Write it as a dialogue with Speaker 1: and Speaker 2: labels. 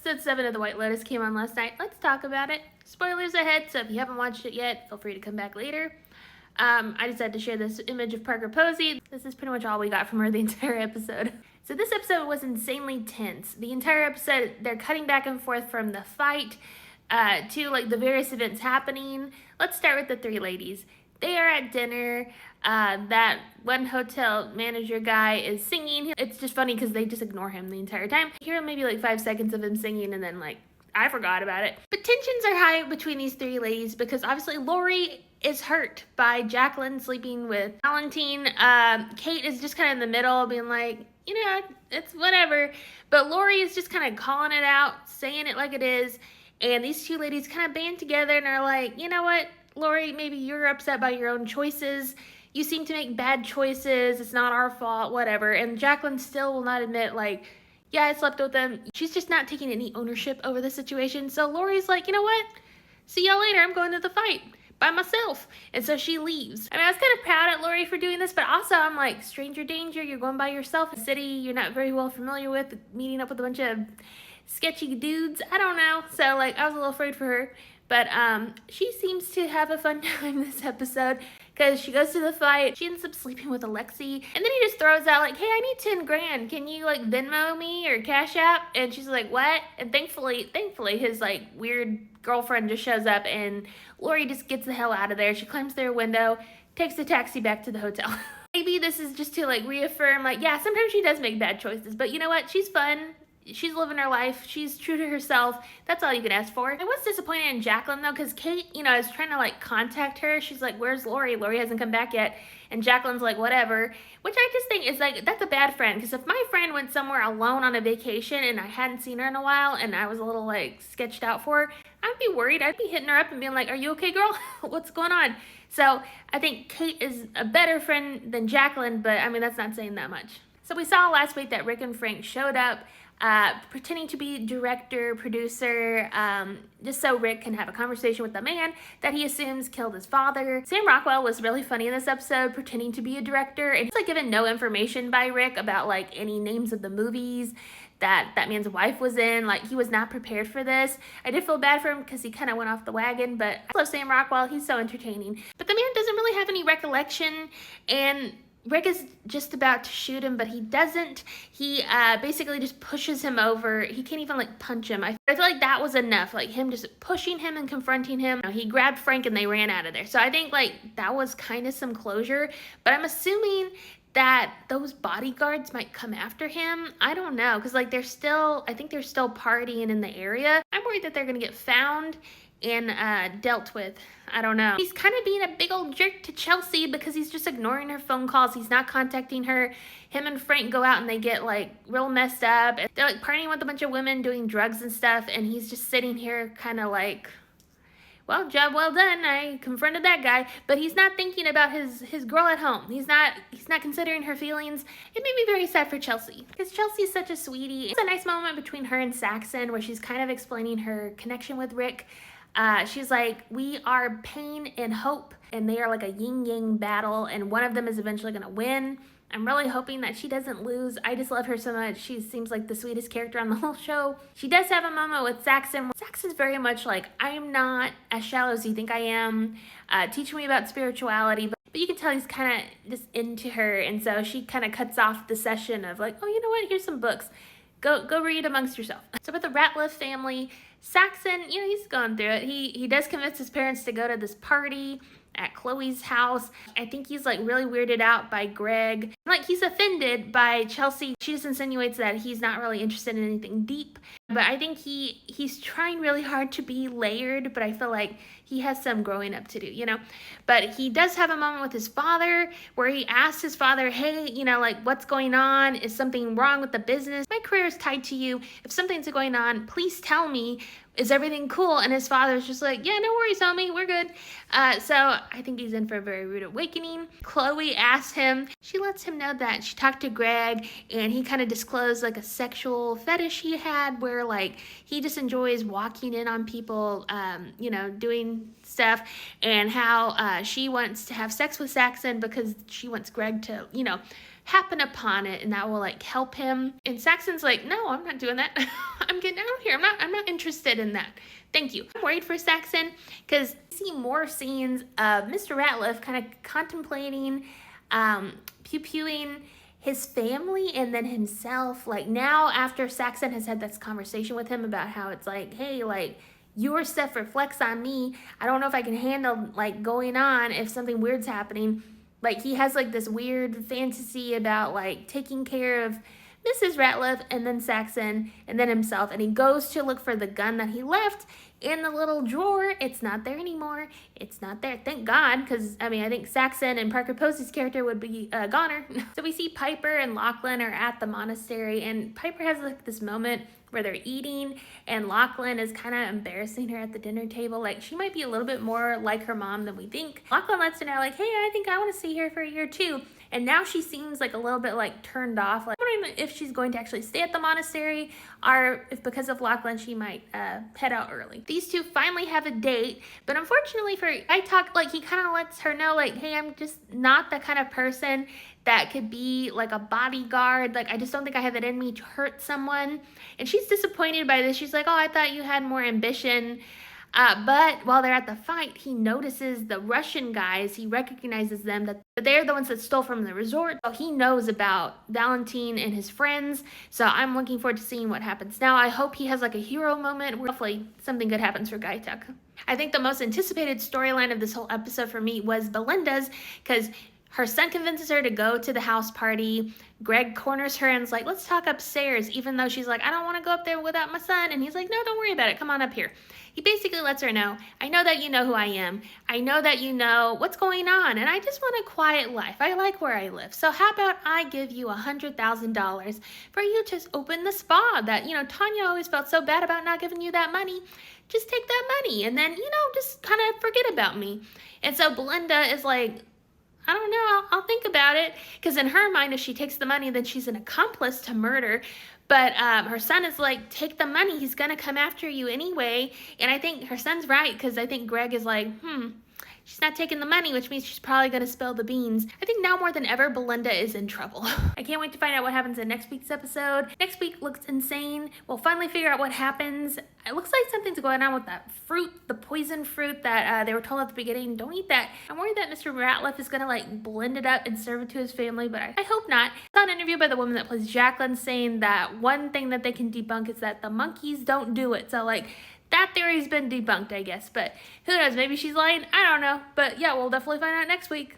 Speaker 1: Episode 7 of The White Lotus came on last night. Let's talk about it. Spoilers ahead, so if you haven't watched it yet, feel free to come back later. I decided to share this image of Parker Posey. This is pretty much all we got from her the entire episode. So this episode was insanely tense. The entire episode, they're cutting back and forth from the fight to like the various events happening. Let's start with the three ladies. They are at dinner. That one hotel manager guy is singing. It's just funny because they just ignore him the entire time. You hear maybe like 5 seconds of him singing and then like, I forgot about it. But tensions are high between these three ladies because obviously Lori is hurt by Jacqueline sleeping with Valentine. Kate is just kind of in the middle being like, you know, it's whatever. But Lori is just kind of calling it out, saying it like it is. And these two ladies kind of band together and are like, you know what, Lori, maybe you're upset by your own choices. You seem to make bad choices. It's not our fault, whatever. And Jacqueline still will not admit, like, yeah, I slept with them. She's just not taking any ownership over the situation. So Lori's like, you know what? See y'all later. I'm going to the fight by myself. And so she leaves. I mean, I was kind of proud at Lori for doing this, but also I'm like, stranger danger. You're going by yourself. A city you're not very well familiar with, meeting up with a bunch of sketchy dudes. I don't know. So like, I was a little afraid for her. But she seems to have a fun time this episode because she goes to the fight. She ends up sleeping with Alexi. And then he just throws out like, hey, I need 10 grand. Can you like Venmo me or Cash App? And she's like, what? And thankfully his like weird girlfriend just shows up and Lori just gets the hell out of there. She climbs through a window, takes a taxi back to the hotel. Maybe this is just to like reaffirm like, yeah, sometimes she does make bad choices. But you know what? She's fun. She's living her life. She's true to herself. That's all you can ask for. I was disappointed in Jacqueline though, because Kate, you know, is trying to like contact her. She's like, where's Lori? Lori hasn't come back yet. And Jacqueline's like, whatever. Which I just think is like, that's a bad friend. Because if my friend went somewhere alone on a vacation and I hadn't seen her in a while and I was a little like sketched out for her, I'd be worried. I'd be hitting her up and being like, are you okay, girl? What's going on? So I think Kate is a better friend than Jacqueline, but I mean, that's not saying that much. So we saw last week that Rick and Frank showed up pretending to be director, producer, just so Rick can have a conversation with the man that he assumes killed his father. Sam Rockwell was really funny in this episode, pretending to be a director, and he's like given no information by Rick about like any names of the movies that man's wife was in. Like, he was not prepared for this. I did feel bad for him because he kind of went off the wagon, but I love Sam Rockwell. He's so entertaining. But the man doesn't really have any recollection, and Rick is just about to shoot him, but he doesn't. He basically just pushes him over. He can't even like punch him. I feel like that was enough, like him just pushing him and confronting him. You know, he grabbed Frank and they ran out of there. So I think like that was kind of some closure, but I'm assuming that those bodyguards might come after him. I don't know, because like I think they're still partying in the area. I'm worried that they're gonna get found and dealt with. I don't know. He's kind of being a big old jerk to Chelsea because he's just ignoring her phone calls. He's not contacting her. Him and Frank go out and they get like real messed up. They're like partying with a bunch of women, doing drugs and stuff, and he's just sitting here kind of like, well, job well done. I confronted that guy, but he's not thinking about his girl at home. He's not considering her feelings. It made me very sad for Chelsea because Chelsea's such a sweetie. It's a nice moment between her and Saxon where she's kind of explaining her connection with Rick. She's like, we are pain and hope, and they are like a yin-yang battle, and one of them is eventually going to win. I'm really hoping that she doesn't lose. I just love her so much. She seems like the sweetest character on the whole show. She does have a moment with Saxon. Saxon's very much like, I am not as shallow as you think I am. Teach me about spirituality. But you can tell he's kind of just into her, and so she kind of cuts off the session of like, oh, you know what? Here's some books. Go read amongst yourself. So with the Ratliff family, Saxon, you know, he's gone through it. He does convince his parents to go to this party at Chloe's house. I think he's like really weirded out by Greg. Like, he's offended by Chelsea. She just insinuates that he's not really interested in anything deep. But I think he's trying really hard to be layered, but I feel like he has some growing up to do, you know? But he does have a moment with his father where he asks his father, hey, you know, like, what's going on? Is something wrong with the business? My career is tied to you. If something's going on, please tell me. Is everything cool? And his father's just like, yeah, no worries, homie, we're good. So I think he's in for a very rude awakening. Chloe asks him, she lets him know that she talked to Greg and he kind of disclosed like a sexual fetish he had where like he just enjoys walking in on people, you know, doing stuff, and how she wants to have sex with Saxon because she wants Greg to, you know, happen upon it and that will like help him. And Saxon's like, no, I'm not doing that. I'm getting out of here. I'm not interested in that. Thank you. I'm worried for Saxon because we see more scenes of Mr. Ratliff kind of contemplating, pew-pewing his family and then himself. Like now after Saxon has had this conversation with him about how it's like, hey, like your stuff reflects on me. I don't know if I can handle like going on if something weird's happening. Like he has like this weird fantasy about like taking care of Mrs. Ratliff and then Saxon and then himself, and he goes to look for the gun that he left in the little drawer. It's not there anymore. It's not there. Thank God, because I mean I think Saxon and Parker Posey's character would be a goner. So we see Piper and Lachlan are at the monastery, and Piper has like this moment where they're eating and Lachlan is kind of embarrassing her at the dinner table. Like she might be a little bit more like her mom than we think. Lachlan lets her know like, hey, I think I want to stay here for a year too. And now she seems like a little bit like turned off. Like I'm wondering if she's going to actually stay at the monastery or if because of Lachlan she might head out early. These two finally have a date, but unfortunately for Talk, like he kind of lets her know like, hey, I'm just not the kind of person that could be like a bodyguard. Like I just don't think I have it in me to hurt someone. And she's disappointed by this. She's like, oh, I thought you had more ambition. But while they're at the fight, he notices the Russian guys. He recognizes them, that they're the ones that stole from the resort. So he knows about Valentine and his friends. So I'm looking forward to seeing what happens now. I hope he has like a hero moment where hopefully something good happens for Tuck. I think the most anticipated storyline of this whole episode for me was Belinda's, because her son convinces her to go to the house party. Greg corners her and is like, let's talk upstairs, even though she's like, I don't want to go up there without my son. And he's like, no, don't worry about it. Come on up here. He basically lets her know, I know that you know who I am. I know that you know what's going on. And I just want a quiet life. I like where I live. So how about I give you $100,000 for you to open the spa that, you know, Tanya always felt so bad about not giving you that money. Just take that money and then, you know, just kind of forget about me. And so Belinda is like, I don't know, I'll think about it. Because in her mind, if she takes the money, then she's an accomplice to murder. But her son is like, take the money. He's going to come after you anyway. And I think her son's right, because I think Greg is like, she's not taking the money, which means she's probably going to spill the beans. I think now more than ever, Belinda is in trouble. I can't wait to find out what happens in next week's episode. Next week looks insane. We'll finally figure out what happens. It looks like something's going on with that fruit, the poison fruit that they were told at the beginning, don't eat that. I'm worried that Mr. Ratliff is going to like blend it up and serve it to his family, but I hope not. I saw an interview by the woman that plays Jacqueline saying that one thing that they can debunk is that the monkeys don't do it. So like, that theory's been debunked, I guess, but who knows? Maybe she's lying. I don't know. But yeah, we'll definitely find out next week.